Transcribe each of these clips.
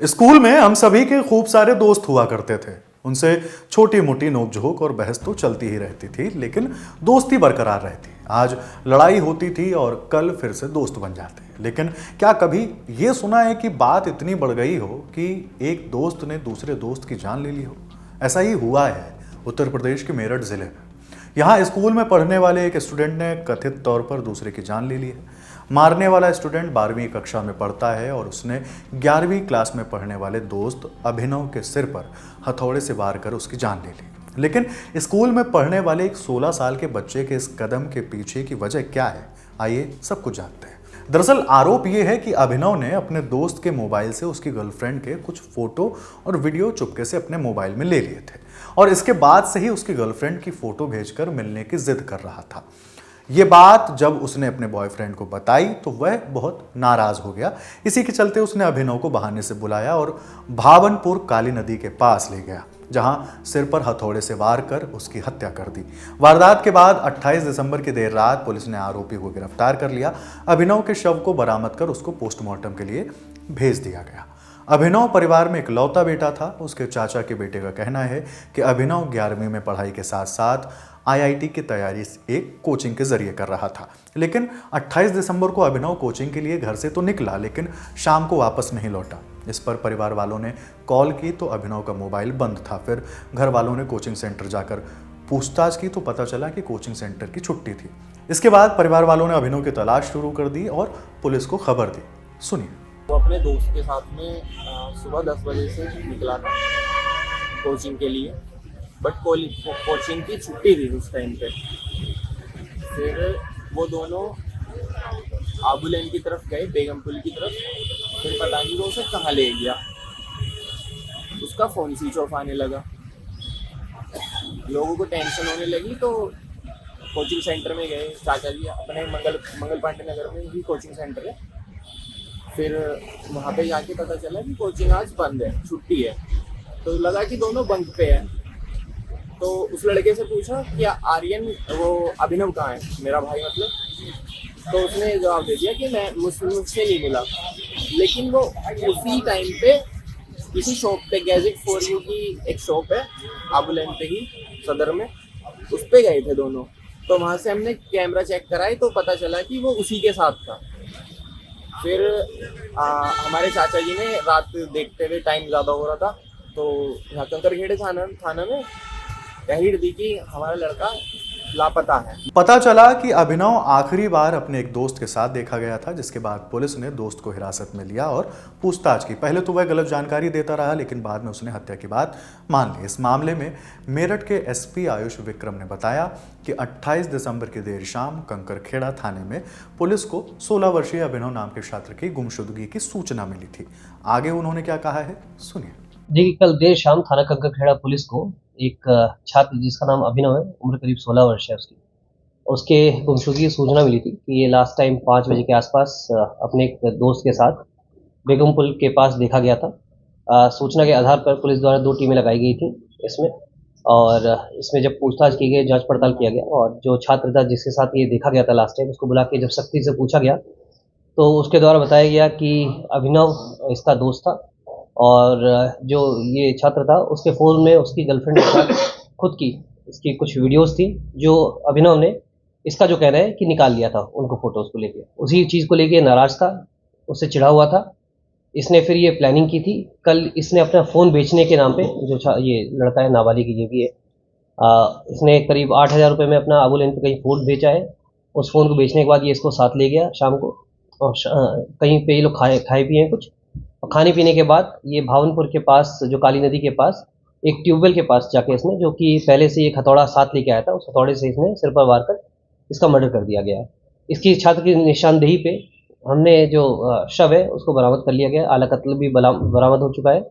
School में हम सभी के खूब सारे दोस्त हुआ करते थे। उनसे छोटी मोटी नोकझोंक और बहस तो चलती ही रहती थी, लेकिन दोस्ती बरकरार रहती। आज लड़ाई होती थी और कल फिर से दोस्त बन जाते। लेकिन क्या कभी ये सुना है कि बात इतनी बढ़ गई हो कि एक दोस्त ने दूसरे दोस्त की जान ले ली हो? ऐसा ही हुआ है उत्तर प्रदेश के मेरठ जिले में। यहाँ स्कूल में पढ़ने वाले एक स्टूडेंट ने कथित तौर पर दूसरे की जान ले ली है। मारने वाला स्टूडेंट 12वीं कक्षा में पढ़ता है और उसने 11वीं क्लास में पढ़ने वाले दोस्त अभिनव के सिर पर हथौड़े से वार कर उसकी जान ले ली। लेकिन स्कूल में पढ़ने वाले एक 16 साल के बच्चे के इस कदम के पीछे की वजह क्या है, आइए सब कुछ जानते हैं। दरअसल आरोप यह है कि अभिनव ने अपने दोस्त के मोबाइल से उसकी गर्लफ्रेंड के कुछ फोटो और वीडियो चुपके से अपने मोबाइल में ले लिए थे और इसके बाद से ही उसकी गर्लफ्रेंड की फोटो भेजकर मिलने की जिद कर रहा था। ये बात जब उसने अपने बॉयफ्रेंड को बताई तो वह बहुत नाराज हो गया। इसी के चलते उसने अभिनव को बहाने से बुलाया और भावनपुर काली नदी के पास ले गया, जहां सिर पर हथौड़े से वार कर उसकी हत्या कर दी। वारदात के बाद 28 दिसंबर की देर रात पुलिस ने आरोपी को गिरफ्तार कर लिया। अभिनव के शव को बरामद कर उसको पोस्टमार्टम के लिए भेज दिया गया। अभिनव परिवार में इकलौता बेटा था। उसके चाचा के बेटे का कहना है कि अभिनव 11वीं में पढ़ाई के साथ साथ IIT की तैयारी एक कोचिंग के जरिए कर रहा था। लेकिन 28 दिसंबर को अभिनव कोचिंग के लिए घर से तो निकला, लेकिन शाम को वापस नहीं लौटा। इस पर परिवार वालों ने कॉल की तो अभिनव का मोबाइल बंद था। फिर घर वालों ने कोचिंग सेंटर जाकर पूछताछ की तो पता चला कि कोचिंग सेंटर की छुट्टी थी। इसके बाद परिवार वालों ने अभिनव की तलाश शुरू कर दी और पुलिस को खबर दी। सुनिए। वो अपने दोस्त के साथ में सुबह 10 बजे से निकला था कोचिंग के लिए, बट कोचिंग की छुट्टी थी उस टाइम पे। फिर वो दोनों आबू लेन की तरफ गए, बेगम पुल की तरफ। फिर पता नहीं वो उसे कहाँ ले गया। उसका फ़ोन स्विच ऑफ आने लगा। लोगों को टेंशन होने लगी तो कोचिंग सेंटर में गए। चाचा जी अपने मंगल पांडे नगर में ही कोचिंग सेंटर है। फिर वहाँ पे जाके पता चला कि कोचिंग आज बंद है, छुट्टी है। तो लगा कि दोनों बंक पे हैं। तो उस लड़के से पूछा कि आर्यन, वो अभिनव कहाँ है, मेरा भाई मतलब। तो उसने जवाब दे दिया कि मैं मुझसे नहीं मिला। लेकिन वो उसी टाइम पे किसी शॉप पे, गैजेट फॉर यू की एक शॉप है आबू लेन पे ही, सदर में, उस पे गए थे दोनों। तो वहाँ से हमने कैमरा चेक कराए तो पता चला कि वो उसी के साथ था। फिर हमारे चाचा जी ने रात देखते हुए, टाइम ज़्यादा हो रहा था, तो यहाँ कंकरखेड़े थाना में तहरीर दी कि हमारा लड़का लापता है। पता चला कि अभिनव आखिरी बार अपने एक दोस्त के साथ देखा गया था, जिसके बाद पुलिस ने दोस्त को हिरासत में लिया और पूछताछ की। पहले तो वह गलत जानकारी देता रहा, लेकिन बाद में उसने हत्या की बात मान ली। इस मामले में मेरठ के SP आयुष विक्रम ने बताया कि 28 दिसंबर की देर शाम कंकरखेड़ा थाने में पुलिस को 16 वर्षीय अभिनव नाम के छात्र की गुमशुदगी की सूचना मिली थी। आगे उन्होंने क्या कहा है, सुनिए। देखिए, कल देर शाम थाना कंकरखेड़ा पुलिस को एक छात्र जिसका नाम अभिनव है, उम्र करीब 16 वर्ष है उसके गुमशुदगी की सूचना मिली थी कि ये लास्ट टाइम 5 बजे के आसपास अपने एक दोस्त के साथ बेगम पुल के पास देखा गया था। सूचना के आधार पर पुलिस द्वारा 2 टीमें लगाई गई थी इसमें, और इसमें जब पूछताछ की गई, जांच पड़ताल किया गया और जो छात्र था जिसके साथ ये देखा गया था लास्ट टाइम, उसको बुला के जब सख्ती से पूछा गया तो उसके द्वारा बताया गया कि अभिनव इसका दोस्त था और जो ये छात्र था उसके फ़ोन में उसकी गर्लफ्रेंड के साथ खुद की इसकी कुछ वीडियोस थी, जो अभिनव ने, इसका जो कहना है कि निकाल लिया था उनको फ़ोटोज़ को लेके। उसी चीज़ को लेके नाराज़ था, उससे चिढ़ा हुआ था। इसने फिर ये प्लानिंग की थी। कल इसने अपना फ़ोन बेचने के नाम पे, जो ये लड़का है नाबालिग ये भी है, इसने करीब 8,000 रुपये में अपना आबू लेन पे कहीं फ़ोन बेचा है। उस फ़ोन को बेचने के बाद ये इसको साथ ले गया शाम को, और कहीं पे ये लोग खाए पिए हैं कुछ। और खाने पीने के बाद ये भावनपुर के पास, जो काली नदी के पास एक ट्यूबवेल के पास जाके इसने, जो कि पहले से एक हथौड़ा साथ लेके आया था, उस हथौड़े से इसने सिर पर वार कर इसका मर्डर कर दिया गया है। इसकी छात्र की निशानदेही पे हमने जो शव है उसको बरामद कर लिया गया। आला कत्ल भी बरामद हो चुका है।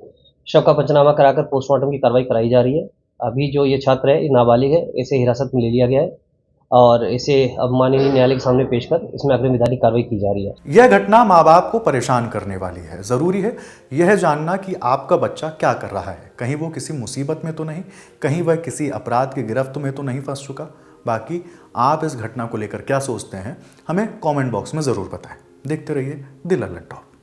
शव का पंचनामा कराकर पोस्टमार्टम की कार्रवाई कराई जा रही है। अभी जो ये छात्र है, ये नाबालिग है, इसे हिरासत में ले लिया गया है और इसे अब माननीय न्यायालय के सामने पेश कर इसमें अग्रिम विधायी कार्रवाई की जा रही है। यह घटना माँ बाप को परेशान करने वाली है। जरूरी है यह जानना कि आपका बच्चा क्या कर रहा है। कहीं वो किसी मुसीबत में तो नहीं, कहीं वह किसी अपराध की गिरफ्त में तो नहीं फंस चुका। बाकी आप इस घटना को लेकर क्या सोचते हैं, हमें कमेंट बॉक्स में जरूर बताएं। देखते रहिए दिल अलर्ट टॉप।